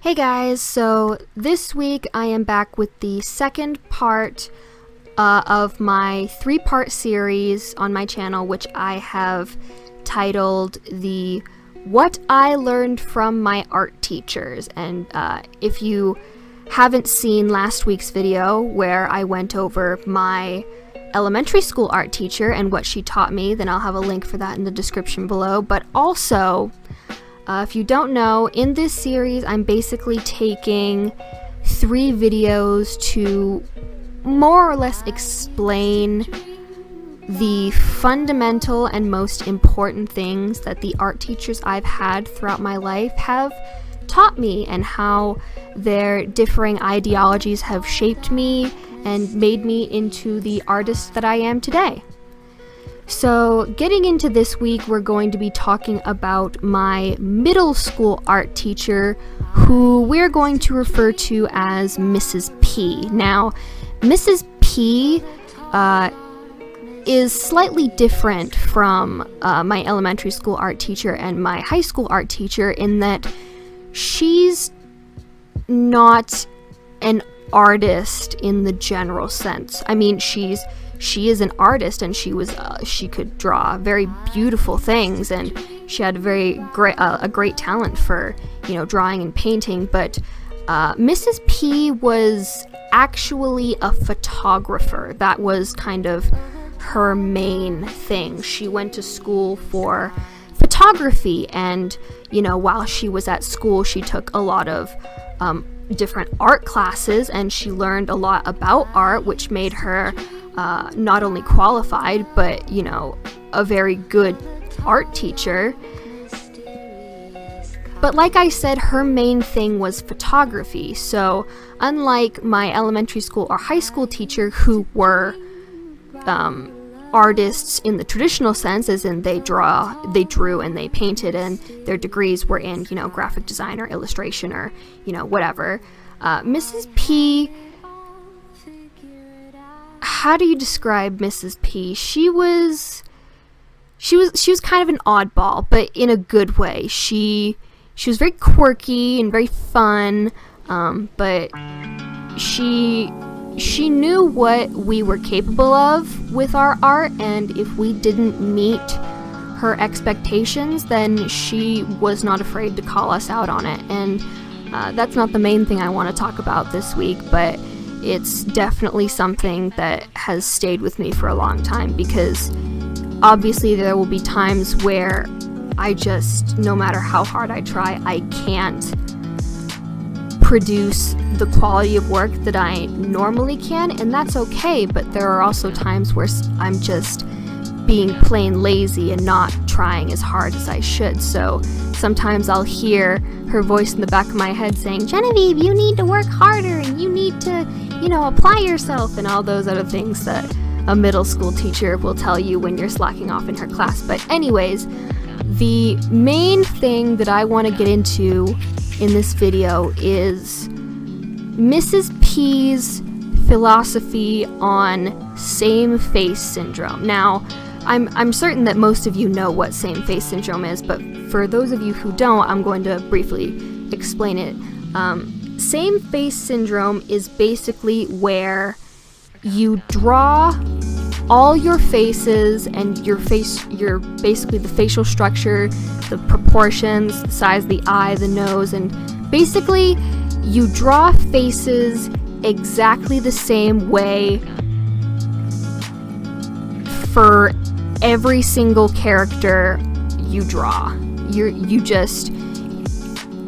Hey guys, so this week I am back with the second part of my three-part series on my channel, which I have titled the What I Learned from My Art Teachers. And if you haven't seen last week's video where I went over my elementary school art teacher and what she taught me, then I'll have a link for that in the description below. But also, if you don't know, in this series I'm basically taking 3 videos to more or less explain the fundamental and most important things that the art teachers I've had throughout my life have taught me, and how their differing ideologies have shaped me and made me into the artist that I am today. So getting into this week, we're going to be talking about my middle school art teacher, who we're going to refer to as Mrs. P. Now, Mrs. P is slightly different from my elementary school art teacher and my high school art teacher in that she's not an artist in the general sense. I mean, she is an artist, and she could draw very beautiful things, and she had a great talent for, drawing and painting. But Mrs. P was actually a photographer. That was kind of her main thing. She went to school for photography, and while she was at school, she took a lot of different art classes, and she learned a lot about art, which made her not only qualified, but, a very good art teacher. But like I said, her main thing was photography. So unlike my elementary school or high school teacher, who were artists in the traditional sense, as in they drew and they painted, and their degrees were in, graphic design or illustration or, whatever. Mrs. P, how do you describe Mrs. P? She was kind of an oddball, but in a good way. She was very quirky and very fun, but she knew what we were capable of with our art, and if we didn't meet her expectations, then she was not afraid to call us out on it. And that's not the main thing I want to talk about this week, but it's definitely something that has stayed with me for a long time, because obviously there will be times where no matter how hard I try, I can't produce the quality of work that I normally can, and that's okay. But there are also times where I'm just being plain lazy and not trying as hard as I should. So sometimes I'll hear her voice in the back of my head saying, "Genevieve, you need to work harder, and you need to, apply yourself," and all those other things that a middle school teacher will tell you when you're slacking off in her class. But anyways, the main thing that I want to get into in this video is Mrs. P's philosophy on same-face syndrome. Now, I'm certain that most of you know what same-face syndrome is, but for those of you who don't, I'm going to briefly explain it. Same-face syndrome is basically where you draw all your faces and your basically the facial structure, the proportions, the size of the eye, the nose, and basically you draw faces exactly the same way for every single character you draw.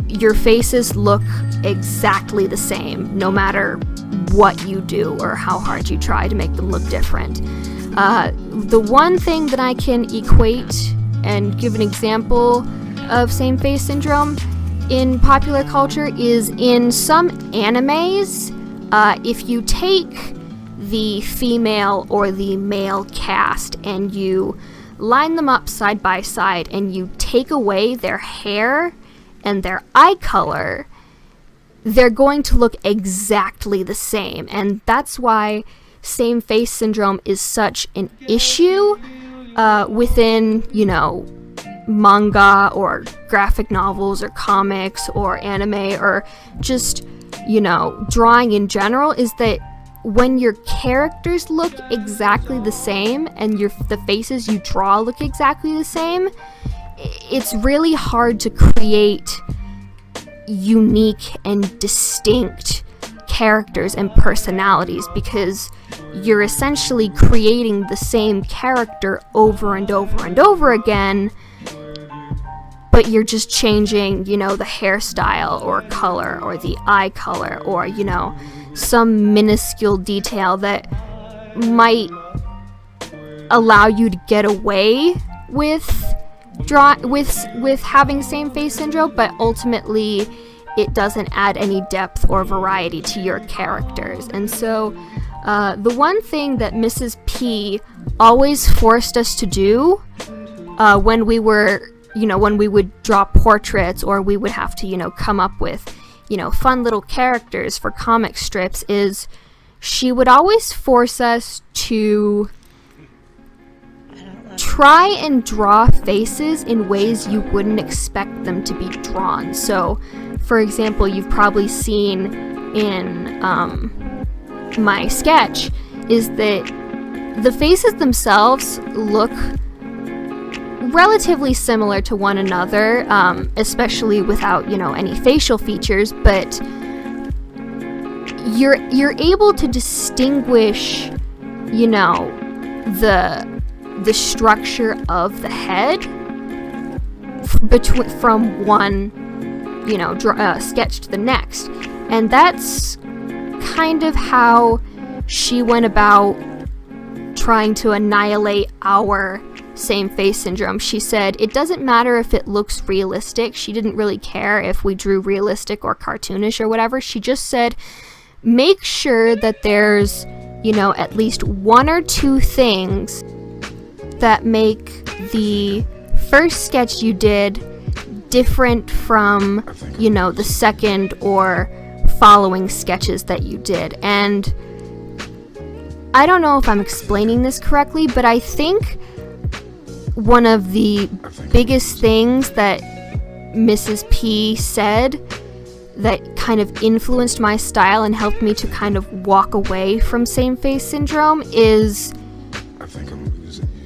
Your faces look exactly the same, no matter what you do or how hard you try to make them look different. The one thing that I can equate and give an example of same-face syndrome in popular culture is in some animes. If you take the female or the male cast and you line them up side by side and you take away their hair and their eye color, they're going to look exactly the same. And that's why same-face syndrome is such an issue within, manga or graphic novels or comics or anime or just, you know, drawing in general, is that when your characters look exactly the same and the faces you draw look exactly the same, it's really hard to create unique and distinct characters and personalities, because you're essentially creating the same character over and over and over again, but you're just changing, you know, the hairstyle or color or the eye color or, you know, some minuscule detail that might allow you to get away with having same face syndrome, but ultimately it doesn't add any depth or variety to your characters. And so the one thing that Mrs. P always forced us to do when we would draw portraits, or we would have to, you know, come up with, you know, fun little characters for comic strips, is she would always force us to try and draw faces in ways you wouldn't expect them to be drawn. So, for example, you've probably seen in my sketch is that the faces themselves look relatively similar to one another, especially without, you know, any facial features, but you're able to distinguish, you know, the structure of the head from one, you know, sketch to the next. And that's kind of how she went about trying to annihilate our same face syndrome. She said it doesn't matter if it looks realistic. She didn't really care if we drew realistic or cartoonish or whatever. She just said, make sure that there's, you know, at least one or two things that make the first sketch you did different from, you know, the second or following sketches that you did. And I don't know if I'm explaining this correctly, but I think one of the biggest things that Mrs. P said that kind of influenced my style and helped me to kind of walk away from same face syndrome is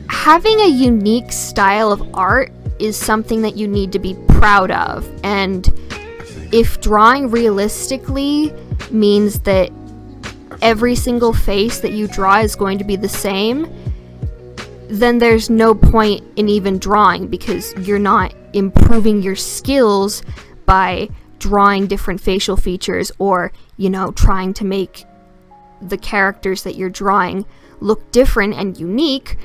having a unique style of art is something that you need to be proud of. And if drawing realistically means that every single face that you draw is going to be the same, then there's no point in even drawing, because you're not improving your skills by drawing different facial features or, you know, trying to make the characters that you're drawing look different and unique.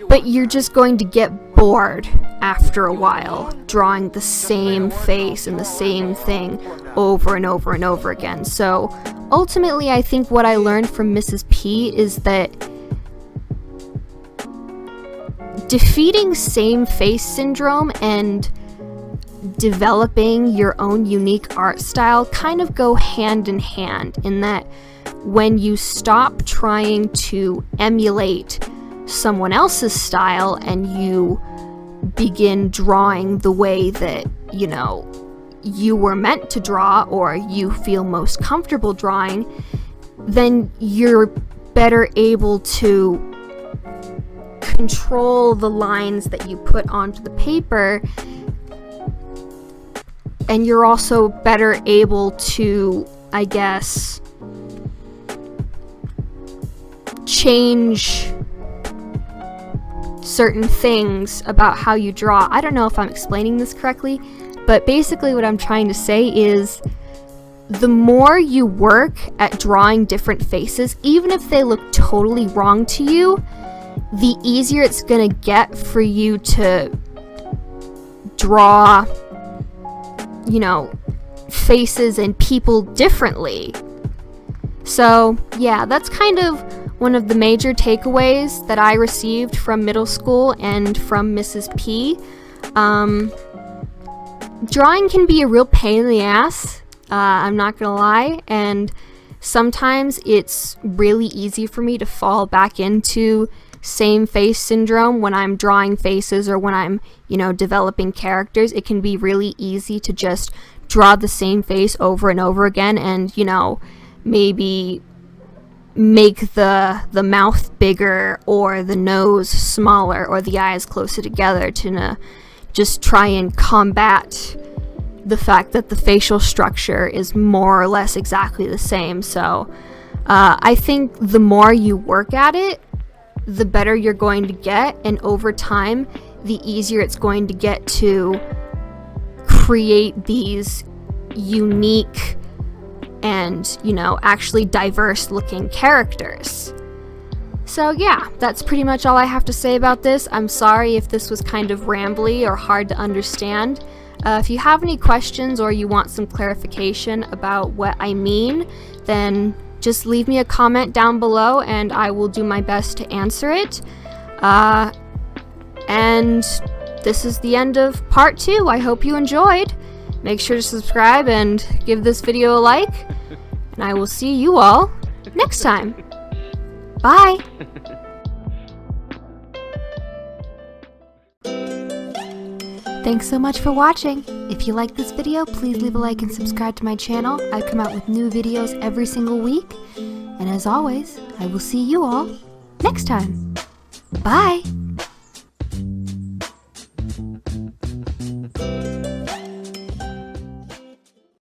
But you're just going to get bored after a while drawing the same face and the same thing over and over and over again. So ultimately, I think what I learned from Mrs. P is that defeating same face syndrome and developing your own unique art style kind of go hand in hand, in that when you stop trying to emulate someone else's style and you begin drawing the way that, you know, you were meant to draw or you feel most comfortable drawing, then you're better able to control the lines that you put onto the paper, and you're also better able to, I guess, change certain things about how you draw. I don't know if I'm explaining this correctly, but basically what I'm trying to say is the more you work at drawing different faces, even if they look totally wrong to you, the easier it's gonna get for you to draw, you know, faces and people differently. So yeah, that's kind of one of the major takeaways that I received from middle school and from Mrs. P. Drawing can be a real pain in the ass, I'm not gonna lie, and sometimes it's really easy for me to fall back into same face syndrome when I'm drawing faces or when I'm, developing characters. It can be really easy to just draw the same face over and over again and, maybe make the mouth bigger or the nose smaller or the eyes closer together to just try and combat the fact that the facial structure is more or less exactly the same. So I think the more you work at it, the better you're going to get, and over time the easier it's going to get to create these unique and, actually diverse looking characters. So yeah, that's pretty much all I have to say about this. I'm sorry if this was kind of rambly or hard to understand. If you have any questions or you want some clarification about what I mean, then just leave me a comment down below and I will do my best to answer it. And this is the end of part 2. I hope you enjoyed. Make sure to subscribe and give this video a like. And I will see you all next time. Bye! Thanks so much for watching. If you like this video, please leave a like and subscribe to my channel. I come out with new videos every single week. And as always, I will see you all next time. Bye!